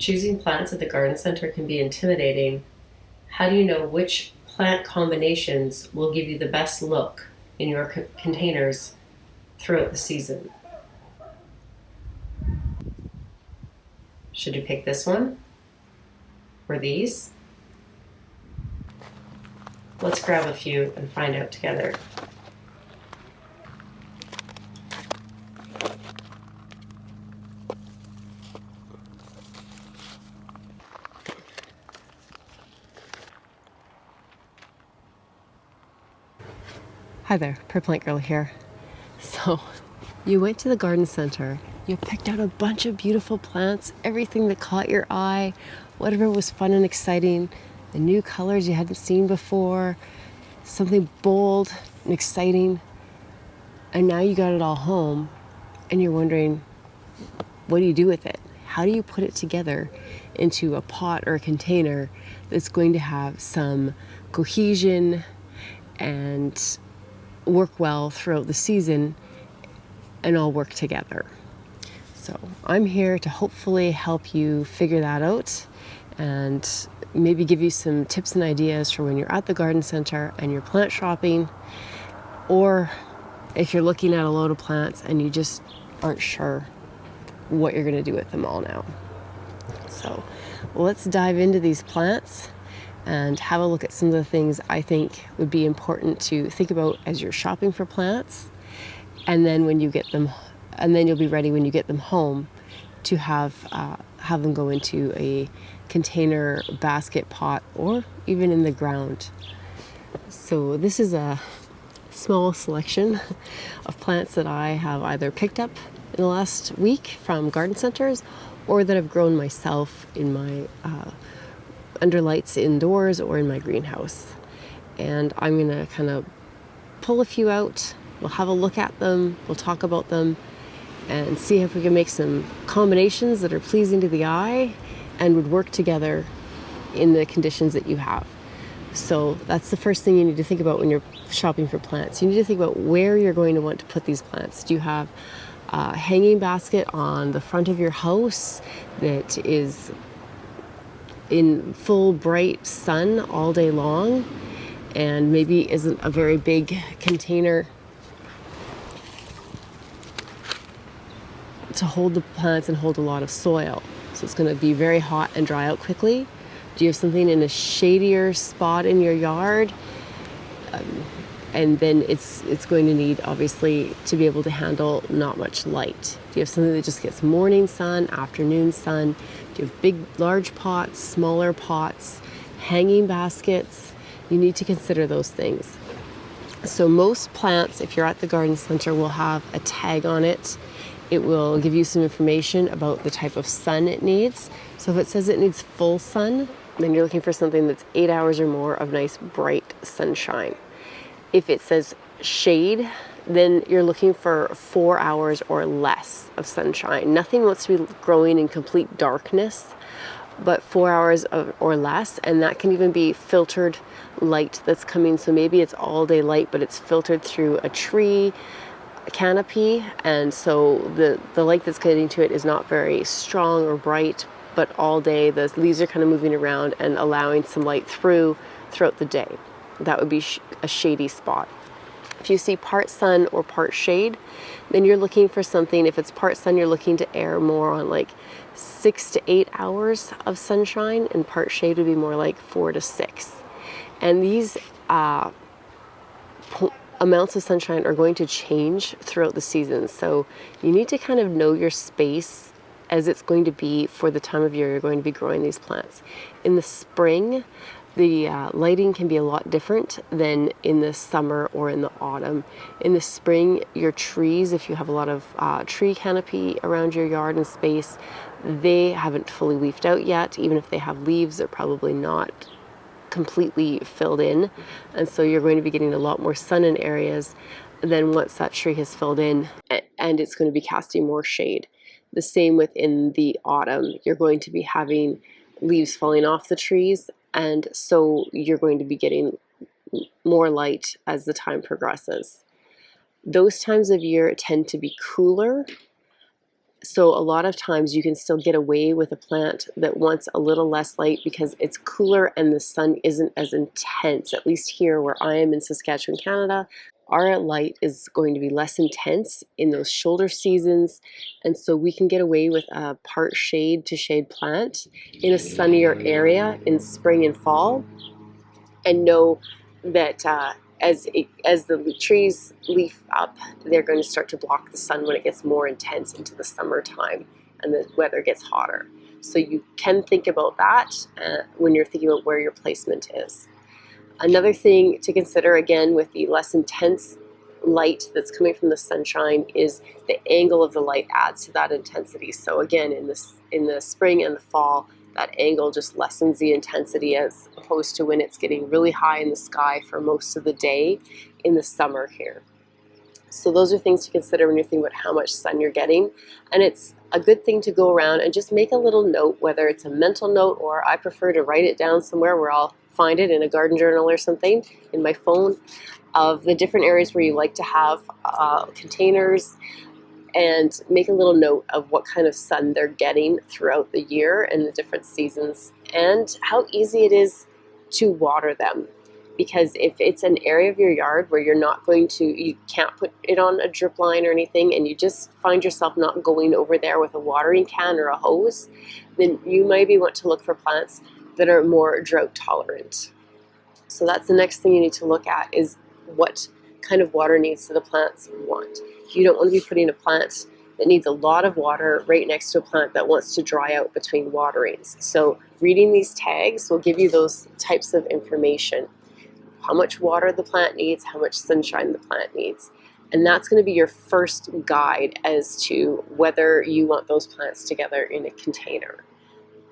Choosing plants at the garden center can be intimidating. How do you know which plant combinations will give you the best look in your containers throughout the season? Should you pick this one or these? Let's grab a few and find out together. Hi there, Plant Girl here. So, you went to the garden center, you picked out a bunch of beautiful plants, everything that caught your eye, whatever was fun and exciting, the new colors you hadn't seen before, something bold and exciting, and now you got it all home and you're wondering, what do you do with it? How do you put it together into a pot or a container that's going to have some cohesion and work well throughout the season and all work together? So I'm here to hopefully help you figure that out and maybe give you some tips and ideas for when you're at the garden center and you're plant shopping, or if you're looking at a load of plants and you just aren't sure what you're going to do with them all now. So let's dive into these plants and have a look at some of the things I think would be important to think about as you're shopping for plants. And then when you get them, and then you'll be ready when you get them home to have them go into a container, basket, pot, or even in the ground. So this is a small selection of plants that I have either picked up in the last week from garden centers or that I've grown myself in my under lights indoors or in my greenhouse. And I'm gonna kind of pull a few out. We'll have a look at them, we'll talk about them, and see if we can make some combinations that are pleasing to the eye and would work together in the conditions that you have. So that's the first thing you need to think about when you're shopping for plants. You need to think about where you're going to want to put these plants. Do you have a hanging basket on the front of your house that is in full bright sun all day long and maybe isn't a very big container to hold the plants and hold a lot of soil? So it's going to be very hot and dry out quickly. Do you have something in a shadier spot in your yard? And then it's going to need, obviously, to be able to handle not much light. Do you have something that just gets morning sun, afternoon sun? Do you have big, large pots, smaller pots, hanging baskets? You need to consider those things. So most plants, if you're at the garden center, will have a tag on it. It will give you some information about the type of sun it needs. So if it says it needs full sun, then you're looking for something that's 8 hours or more of nice bright sunshine. If it says shade, then you're looking for 4 hours or less of sunshine. Nothing wants to be growing in complete darkness, but 4 hours or less, and that can even be filtered light that's coming. So maybe it's all day light, but it's filtered through a tree canopy, and so the light that's getting to it is not very strong or bright, but all day the leaves are kind of moving around and allowing some light throughout the day. That would be a shady spot. If you see part sun or part shade, then you're looking for something. If it's part sun, you're looking to err more on like 6 to 8 hours of sunshine, and part shade would be more like 4 to 6. And these amounts of sunshine are going to change throughout the season. So you need to kind of know your space as it's going to be for the time of year you're going to be growing these plants. In the spring, the lighting can be a lot different than in the summer or in the autumn. In the spring, your trees, if you have a lot of tree canopy around your yard and space, they haven't fully leafed out yet. Even if they have leaves, they're probably not completely filled in. And so you're going to be getting a lot more sun in areas than once that tree has filled in, and it's going to be casting more shade. The same within the autumn. You're going to be having leaves falling off the trees, and so you're going to be getting more light as the time progresses. Those times of year tend to be cooler So a lot of times you can still get away with a plant that wants a little less light because it's cooler and the sun isn't as intense. At least here where I am in Saskatchewan, Canada, our light is going to be less intense in those shoulder seasons. And so we can get away with a part shade to shade plant in a sunnier area in spring and fall, and know that as the trees leaf up, they're going to start to block the sun when it gets more intense into the summertime and the weather gets hotter. So you can think about that when you're thinking about where your placement is. Another thing to consider, again, with the less intense light that's coming from the sunshine, is the angle of the light adds to that intensity. So again, in the spring and the fall, that angle just lessens the intensity as opposed to when it's getting really high in the sky for most of the day in the summer here. So those are things to consider when you're thinking about how much sun you're getting. And it's a good thing to go around and just make a little note, whether it's a mental note or I prefer to write it down somewhere where I'll find it in a garden journal or something in my phone, of the different areas where you like to have containers, and make a little note of what kind of sun they're getting throughout the year and the different seasons, and how easy it is to water them. Because if it's an area of your yard where you can't put it on a drip line or anything, and you just find yourself not going over there with a watering can or a hose, then you maybe want to look for plants that are more drought tolerant. So that's the next thing you need to look at, is what kind of water needs do the plants want. You don't want to be putting a plant that needs a lot of water right next to a plant that wants to dry out between waterings. So reading these tags will give you those types of information. How much water the plant needs, how much sunshine the plant needs. And that's going to be your first guide as to whether you want those plants together in a container.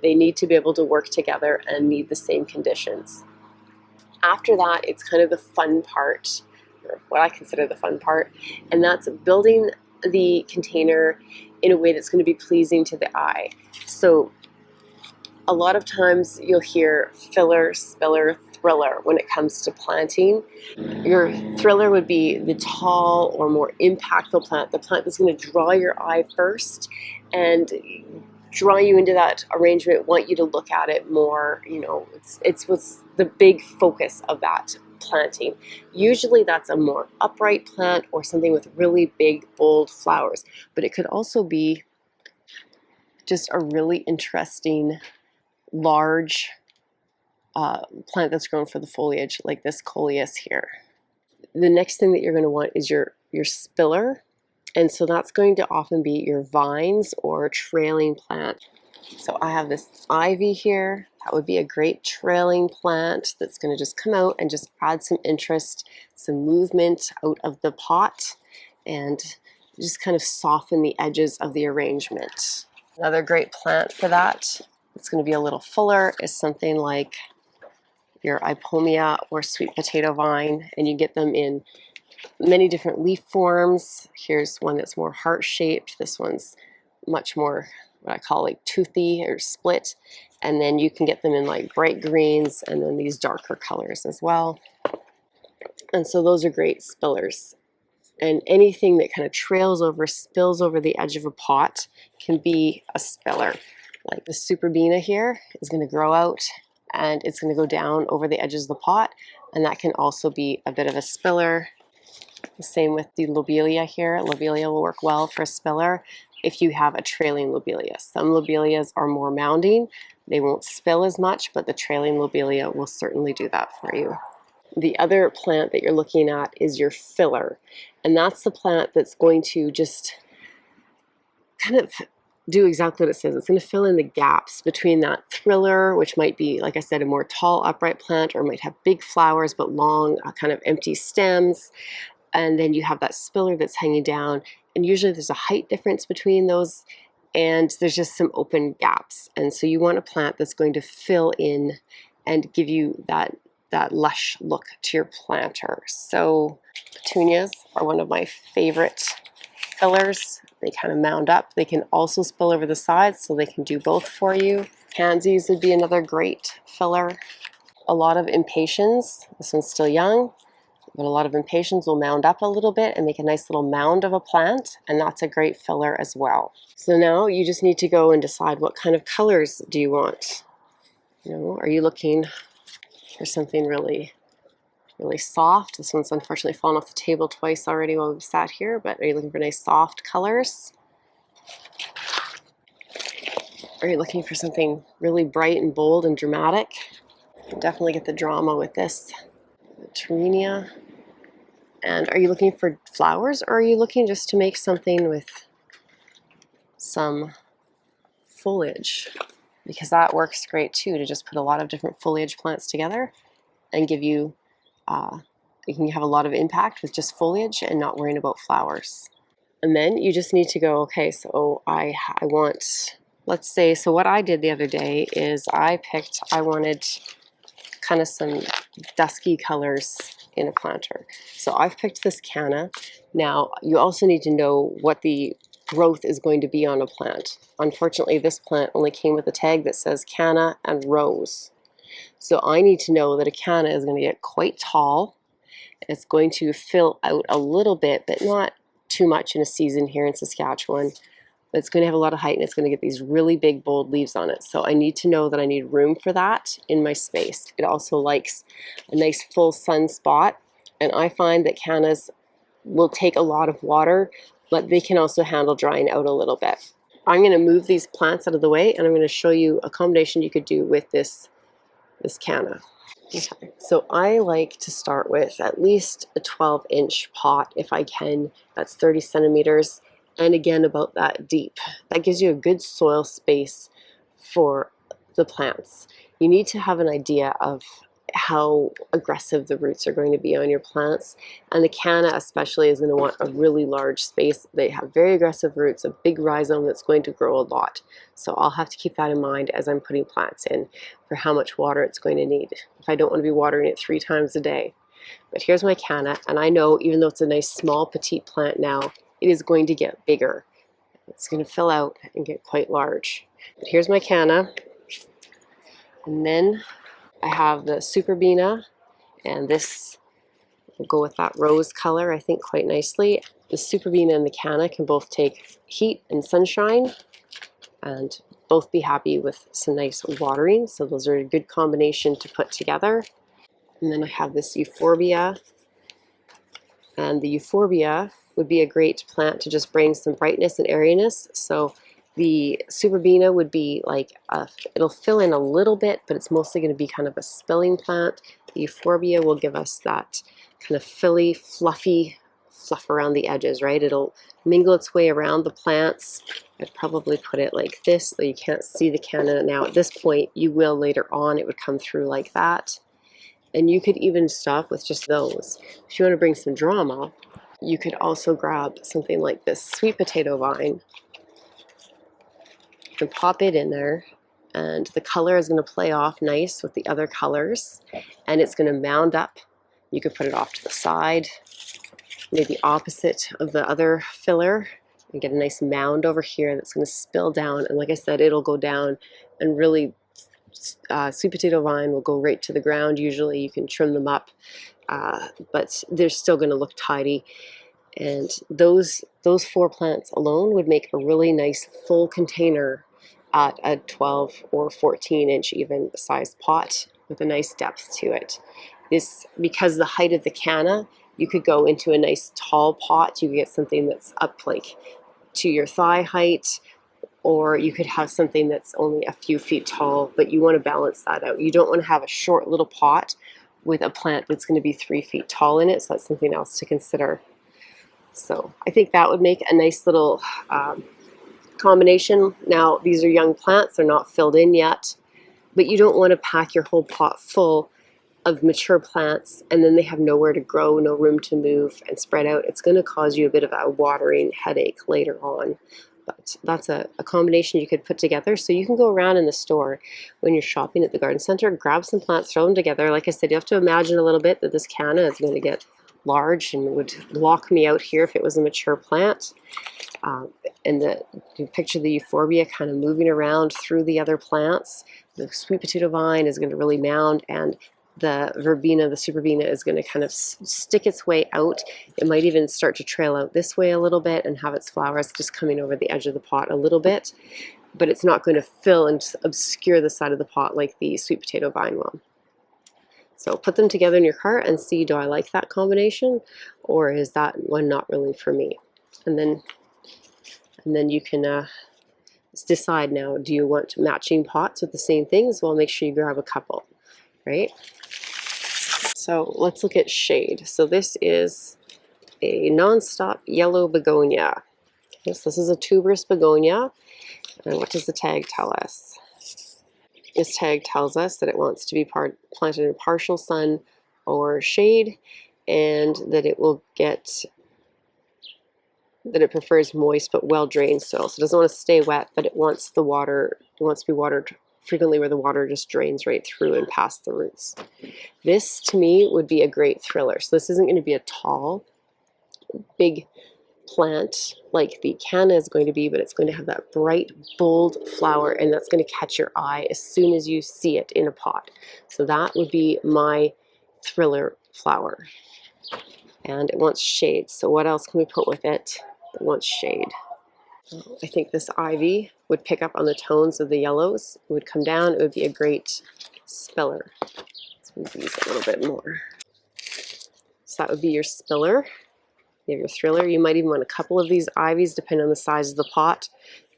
They need to be able to work together and need the same conditions. After that, it's kind of the fun part, or what I consider the fun part, and that's building the container in a way that's going to be pleasing to the eye. So a lot of times you'll hear filler, spiller, thriller when it comes to planting. Your thriller would be the tall or more impactful plant, the plant that's going to draw your eye first and draw you into that arrangement, want you to look at it more. It's what's the big focus of that planting. Usually that's a more upright plant or something with really big, bold flowers, but it could also be just a really interesting, large plant that's grown for the foliage, like this coleus here. The next thing that you're going to want is your spiller. And so that's going to often be your vines or trailing plant. So I have this ivy here. That would be a great trailing plant that's going to just come out and just add some interest, some movement out of the pot, and just kind of soften the edges of the arrangement. Another great plant for that, it's going to be a little fuller, is something like your ipomea or sweet potato vine, and you get them in many different leaf forms. Here's one that's more heart-shaped. This one's much more what I call like toothy or split. And then you can get them in like bright greens and then these darker colors as well. And so those are great spillers. And anything that kind of trails over, spills over the edge of a pot can be a spiller. Like the superbena here is going to grow out and it's going to go down over the edges of the pot. And that can also be a bit of a spiller. The same with the lobelia here. Lobelia will work well for a spiller if you have a trailing lobelia. Some lobelias are more mounding. They won't spill as much, but the trailing lobelia will certainly do that for you. The other plant that you're looking at is your filler. And that's the plant that's going to just kind of do exactly what it says. It's going to fill in the gaps between that thriller, which might be, like I said, a more tall upright plant, or might have big flowers but long kind of empty stems. And then you have that spiller that's hanging down, and usually there's a height difference between those, and there's just some open gaps. And so you want a plant that's going to fill in and give you that lush look to your planter. So petunias are one of my favorite fillers. They kind of mound up. They can also spill over the sides, so they can do both for you. Pansies would be another great filler. A lot of impatiens. This one's still young. But a lot of impatiens will mound up a little bit and make a nice little mound of a plant, and that's a great filler as well. So now you just need to go and decide what kind of colors do you want. You know, are you looking for something really soft? This one's unfortunately fallen off the table twice already while we've sat here, but are you looking for nice soft colors? Are you looking for something really bright and bold and dramatic? You definitely get the drama with this. Terenia. And are you looking for flowers, or are you looking just to make something with some foliage? Because that works great too, to just put a lot of different foliage plants together and give you, you can have a lot of impact with just foliage and not worrying about flowers. And then you just need to go, okay, so I want, let's say, so what I did the other day is I wanted kind of some dusky colors in a planter. So I've picked this canna. Now, you also need to know what the growth is going to be on a plant. Unfortunately, this plant only came with a tag that says canna and rose. So I need to know that a canna is going to get quite tall. It's going to fill out a little bit, but not too much in a season here in Saskatchewan. It's going to have a lot of height, and it's going to get these really big, bold leaves on it. So I need to know that I need room for that in my space. It also likes a nice full sun spot, and I find that cannas will take a lot of water, but they can also handle drying out a little bit. I'm going to move these plants out of the way, and I'm going to show you a combination you could do with this canna. Okay. So I like to start with at least a 12-inch pot if I can. That's 30 centimeters. And again, about that deep. That gives you a good soil space for the plants. You need to have an idea of how aggressive the roots are going to be on your plants. And the canna especially is going to want a really large space. They have very aggressive roots, a big rhizome that's going to grow a lot. So I'll have to keep that in mind as I'm putting plants in for how much water it's going to need if I don't want to be watering it 3 times a day. But here's my canna, and I know even though it's a nice small petite plant now, it is going to get bigger. It's going to fill out and get quite large. But here's my canna, and then I have the Superbena, and this will go with that rose color, I think, quite nicely. The Superbena and the canna can both take heat and sunshine and both be happy with some nice watering, so those are a good combination to put together. And then I have this Euphorbia, and the Euphorbia would be a great plant to just bring some brightness and airiness. So the Superbena would be like, it'll fill in a little bit, but it's mostly going to be kind of a spilling plant. The Euphorbia will give us that kind of filly, fluffy fluff around the edges, right? It'll mingle its way around the plants. I'd probably put it like this, so you can't see the canna now at this point. You will later on. It would come through like that. And you could even stop with just those. If you want to bring some drama, you could also grab something like this sweet potato vine and pop it in there, and the color is going to play off nice with the other colors, and it's going to mound up. You could put it off to the side, maybe opposite of the other filler, and get a nice mound over here that's going to spill down. And like I said, it'll go down, and really sweet potato vine will go right to the ground. Usually you can trim them up, but they're still going to look tidy. And those 4 plants alone would make a really nice full container at a 12 or 14-inch even sized pot with a nice depth to it. This, because the height of the canna, you could go into a nice tall pot. You could get something that's up like to your thigh height, or you could have something that's only a few feet tall, but you want to balance that out. You don't want to have a short little pot with a plant that's going to be 3 feet tall in it, so that's something else to consider. So I think that would make a nice little combination. Now, these are young plants, they're not filled in yet, but you don't want to pack your whole pot full of mature plants and then they have nowhere to grow, no room to move and spread out. It's going to cause you a bit of a watering headache later on. But that's a combination you could put together. So you can go around in the store when you're shopping at the garden center, grab some plants, throw them together. Like I said, you have to imagine a little bit that this canna is going to get large and would lock me out here if it was a mature plant. And you picture the Euphorbia kind of moving around through the other plants. The sweet potato vine is going to really mound, and the verbena, the superbena, is going to kind of stick its way out. It might even start to trail out this way a little bit and have its flowers just coming over the edge of the pot a little bit, but it's not going to fill and obscure the side of the pot like the sweet potato vine will. So put them together in your cart and see, do I like that combination, or is that one not really for me? And then you can decide now, do you want matching pots with the same things? Well, make sure you grab a couple, right? So let's look at shade. So this is a non-stop yellow begonia. Okay, so this is a tuberous begonia. And what does the tag tell us? This tag tells us that it wants to be planted in partial sun or shade, and that it prefers moist but well-drained soil. So it doesn't want to stay wet, but it wants to be watered frequently where the water just drains right through and past the roots. This, to me, would be a great thriller. So this isn't going to be a tall, big plant like the canna is going to be, but it's going to have that bright, bold flower, and that's going to catch your eye as soon as you see it in a pot. So that would be my thriller flower. And it wants shade. So what else can we put with it? It wants shade. I think this ivy would pick up on the tones of the yellows. It would come down. It would be a great spiller. Let's move these a little bit more. So that would be your spiller. You have your thriller. You might even want a couple of these ivies depending on the size of the pot,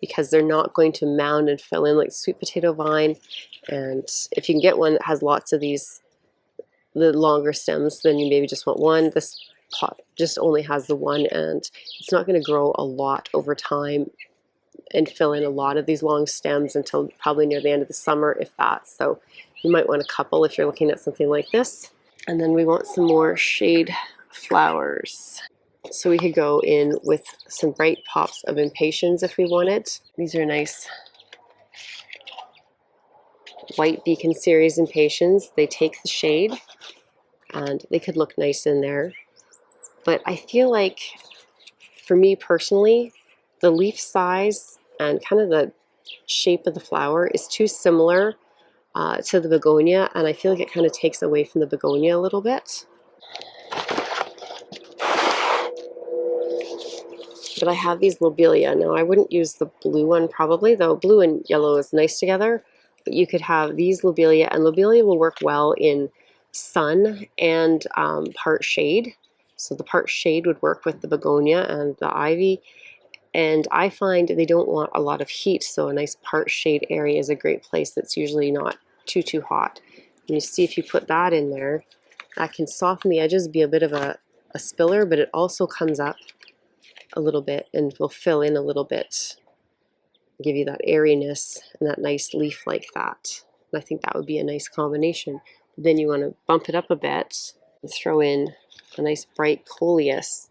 because they're not going to mound and fill in like sweet potato vine. And if you can get one that has lots of these, the longer stems, then you maybe just want one. This pot just only has the one, and it's not going to grow a lot over time and fill in a lot of these long stems until probably near the end of the summer, if that. So you might want a couple if you're looking at something like this. And then we want some more shade flowers. So we could go in with some bright pops of impatiens if we wanted. These are nice white Beacon Series impatiens. They take the shade and they could look nice in there. But I feel like, for me personally, the leaf size and kind of the shape of the flower is too similar to the begonia, and I feel like it kind of takes away from the begonia a little bit. But I have these lobelia. Now, I wouldn't use the blue one probably, though blue and yellow is nice together. But you could have these lobelia, and lobelia will work well in sun and part shade. So the part shade would work with the begonia and the ivy. And I find they don't want a lot of heat, so a nice part shade area is a great place that's usually not too hot. And you see, if you put that in there, that can soften the edges, be a bit of a spiller, but it also comes up a little bit and will fill in a little bit, give you that airiness and that nice leaf like that. And I think that would be a nice combination. Then you want to bump it up a bit and throw in a nice bright coleus.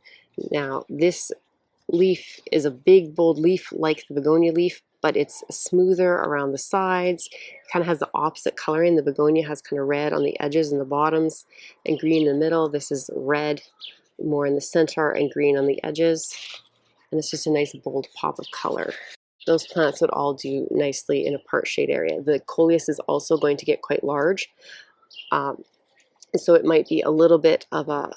Now, this leaf is a big, bold leaf like the begonia leaf, but it's smoother around the sides. It kind of has the opposite coloring. The begonia has kind of red on the edges and the bottoms and green in the middle. This is red more in the center and green on the edges. And it's just a nice, bold pop of color. Those plants would all do nicely in a part shade area. The coleus is also going to get quite large. So it might be a little bit of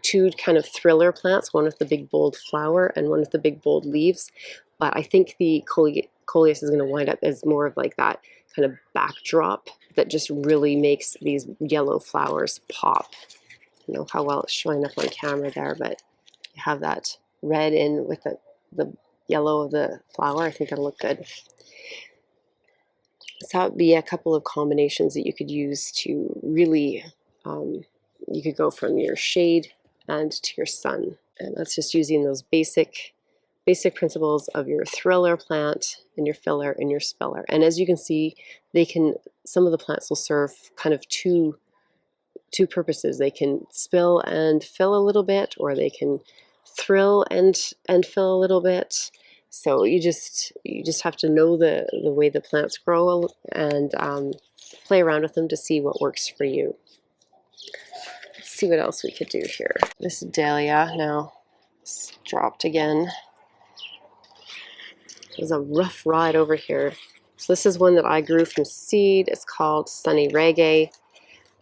two kind of thriller plants, one with the big bold flower and one with the big bold leaves. But I think the coleus is going to wind up as more of like that kind of backdrop that just really makes these yellow flowers pop. I don't know how well it's showing up on camera there, but you have that red in with the yellow of the flower. I think that'll look good. So that would be a couple of combinations that you could use to really, you could go from your shade and to your sun. And that's just using those basic principles of your thriller plant and your filler and your spiller. And as you can see, some of the plants will serve kind of two purposes. They can spill and fill a little bit, or they can thrill and fill a little bit. So you just have to know the way the plants grow and play around with them to see what works for you. Let's see what else we could do here. This dahlia now it's dropped again. It was a rough ride over here. So this is one that I grew from seed. It's called Sunny Reggae.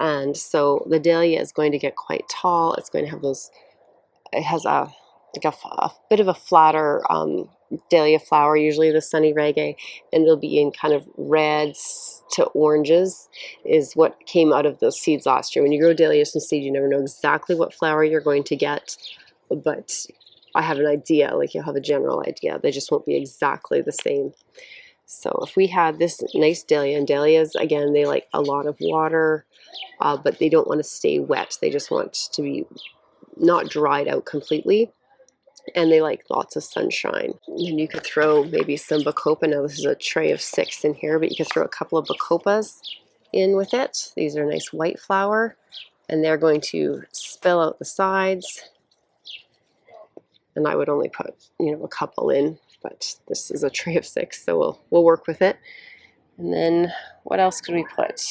And so the dahlia is going to get quite tall. It's going to have those, it has a bit of a flatter dahlia flower, usually the sunny reggae, and it'll be in kind of reds to oranges is what came out of those seeds last year. When you grow dahlias from seed, you never know exactly what flower you're going to get, but I have an idea, like you'll have a general idea. They just won't be exactly the same. So if we had this nice dahlia, and dahlias, again, they like a lot of water, but they don't want to stay wet. They just want to be not dried out completely, and they like lots of sunshine. And you could throw maybe some bacopa. Now this is a tray of 6 in here, but you could throw a couple of bacopas in with it. These are nice white flower, and they're going to spill out the sides. And I would only put, you know, a couple in, but this is a tray of 6, so we'll work with it. And then what else could we put?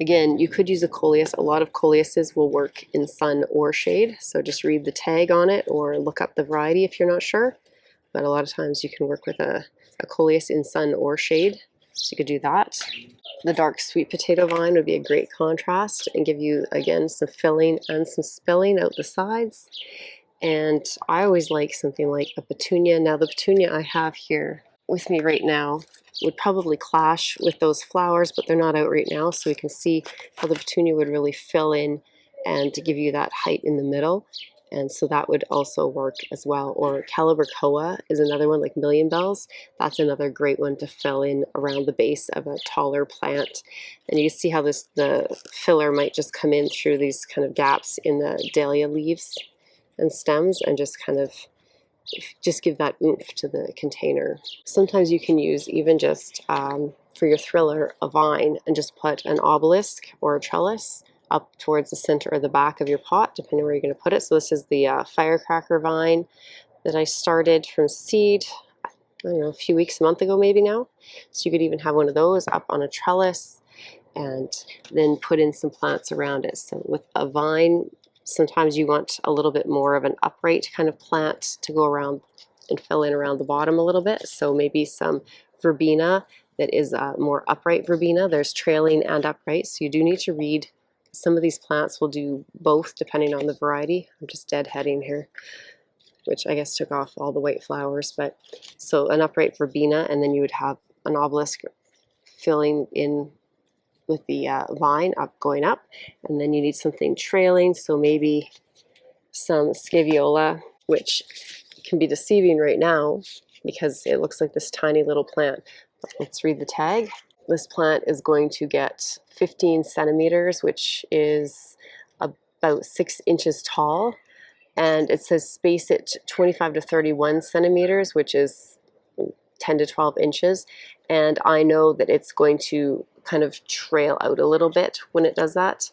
Again, you could use a coleus. A lot of coleuses will work in sun or shade, so just read the tag on it or look up the variety if you're not sure. But a lot of times you can work with a coleus in sun or shade, so you could do that. The dark sweet potato vine would be a great contrast and give you, again, some filling and some spilling out the sides. And I always like something like a petunia. Now the petunia I have here with me right now would probably clash with those flowers, but they're not out right now, so we can see how the petunia would really fill in and to give you that height in the middle. And so that would also work as well. Or calibrachoa is another one, like million bells. That's another great one to fill in around the base of a taller plant. And you can see how the filler might just come in through these kind of gaps in the dahlia leaves and stems, and just kind of just give that oomph to the container. Sometimes you can use even just for your thriller a vine and just put an obelisk or a trellis up towards the center or the back of your pot, depending where you're going to put it. So this is the firecracker vine that I started from seed, I don't know, a month ago maybe now. So you could even have one of those up on a trellis and then put in some plants around it. So with a vine, sometimes you want a little bit more of an upright kind of plant to go around and fill in around the bottom a little bit. So maybe some verbena that is a more upright verbena. There's trailing and upright, so you do need to read. Some of these plants will do both depending on the variety. I'm just deadheading here, which I guess took off all the white flowers. But so an upright verbena, and then you would have an obelisk filling in with the vine going up, and then you need something trailing, so maybe some scaevola, which can be deceiving right now because it looks like this tiny little plant. But let's read the tag. This plant is going to get 15 centimeters, which is about 6 inches tall, and it says space it 25 to 31 centimeters, which is 10 to 12 inches. And I know that it's going to kind of trail out a little bit when it does that.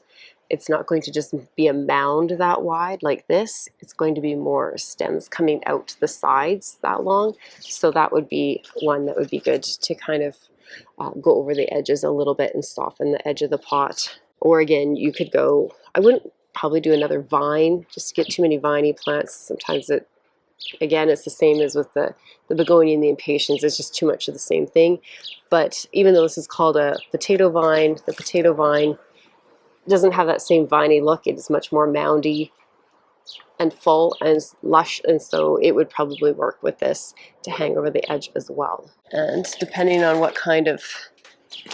It's not going to just be a mound that wide like this. It's going to be more stems coming out the sides that long. So that would be one that would be good to kind of go over the edges a little bit and soften the edge of the pot. Or again, you could go, I wouldn't probably do another vine, just to get too many viney plants. Sometimes it, again, it's the same as with the begonia and the impatiens. It's just too much of the same thing. But even though this is called a potato vine, the potato vine doesn't have that same viney look. It is much more moundy and full and lush, and so it would probably work with this to hang over the edge as well. And depending on what kind of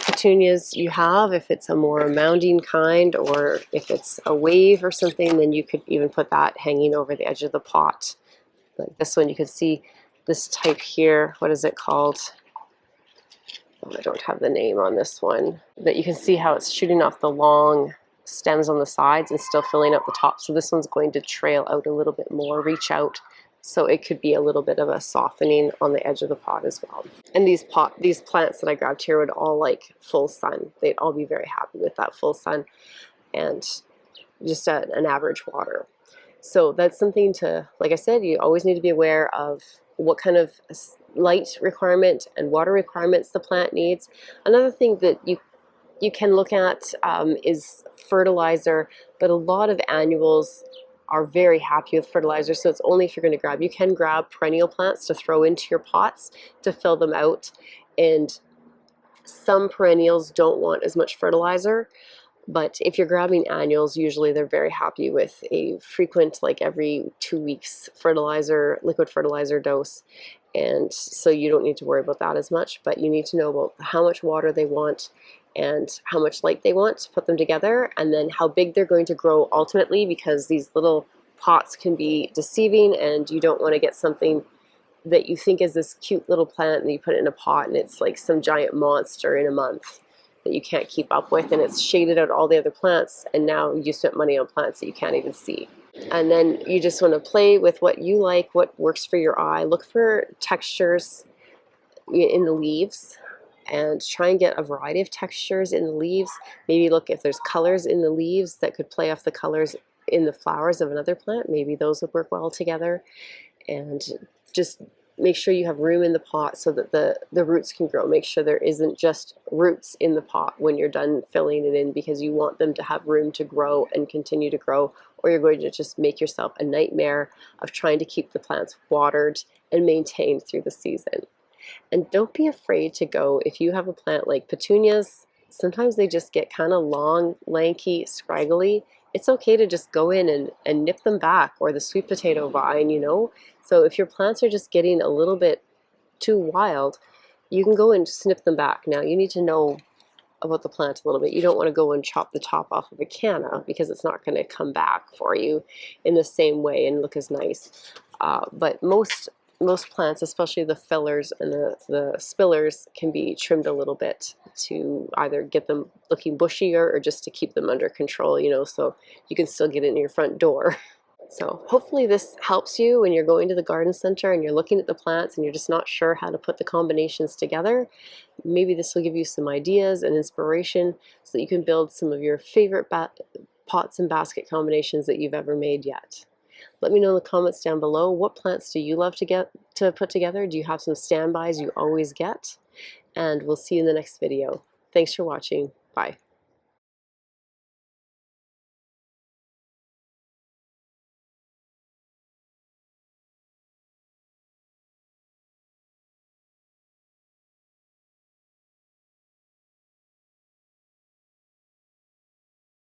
petunias you have, if it's a more mounding kind or if it's a wave or something, then you could even put that hanging over the edge of the pot. Like this one, you can see this type here. What is it called? Oh, I don't have the name on this one. But you can see how it's shooting off the long stems on the sides and still filling up the top. So this one's going to trail out a little bit more, reach out. So it could be a little bit of a softening on the edge of the pot as well. And these plants that I grabbed here would all like full sun. They'd all be very happy with that full sun and just an average water. So that's something to, like I said, you always need to be aware of what kind of light requirement and water requirements the plant needs. Another thing that you can look at is fertilizer, but a lot of annuals are very happy with fertilizer, so it's only if you're going to grab. You can grab perennial plants to throw into your pots to fill them out, and some perennials don't want as much fertilizer. But if you're grabbing annuals, usually they're very happy with a frequent, like every 2 weeks fertilizer, liquid fertilizer dose. And so you don't need to worry about that as much, but you need to know about how much water they want and how much light they want to put them together, and then how big they're going to grow ultimately, because these little pots can be deceiving, and you don't want to get something that you think is this cute little plant and you put it in a pot and it's like some giant monster in a month that you can't keep up with, and it's shaded out all the other plants, and now you spent money on plants that you can't even see. And then you just want to play with what you like, what works for your eye. Look for textures in the leaves and try and get a variety of textures in the leaves. Maybe look if there's colors in the leaves that could play off the colors in the flowers of another plant. Maybe those would work well together. And just make sure you have room in the pot so that the roots can grow. Make sure there isn't just roots in the pot when you're done filling it in, because you want them to have room to grow and continue to grow, or you're going to just make yourself a nightmare of trying to keep the plants watered and maintained through the season. And don't be afraid to go, if you have a plant like petunias, sometimes they just get kind of long, lanky, scraggly. It's okay to just go in and nip them back, or the sweet potato vine, you know. So if your plants are just getting a little bit too wild, you can go and snip them back. Now you need to know about the plant a little bit. You don't want to go and chop the top off of a canna, because it's not going to come back for you in the same way and look as nice. But most plants, especially the fillers and the spillers, can be trimmed a little bit to either get them looking bushier or just to keep them under control, you know, so you can still get in your front door. So hopefully this helps you when you're going to the garden center and you're looking at the plants and you're just not sure how to put the combinations together. Maybe this will give you some ideas and inspiration so that you can build some of your favorite pots and basket combinations that you've ever made yet. Let me know in the comments down below, what plants do you love to put together? Do you have some standbys you always get? And we'll see you in the next video. Thanks for watching. Bye.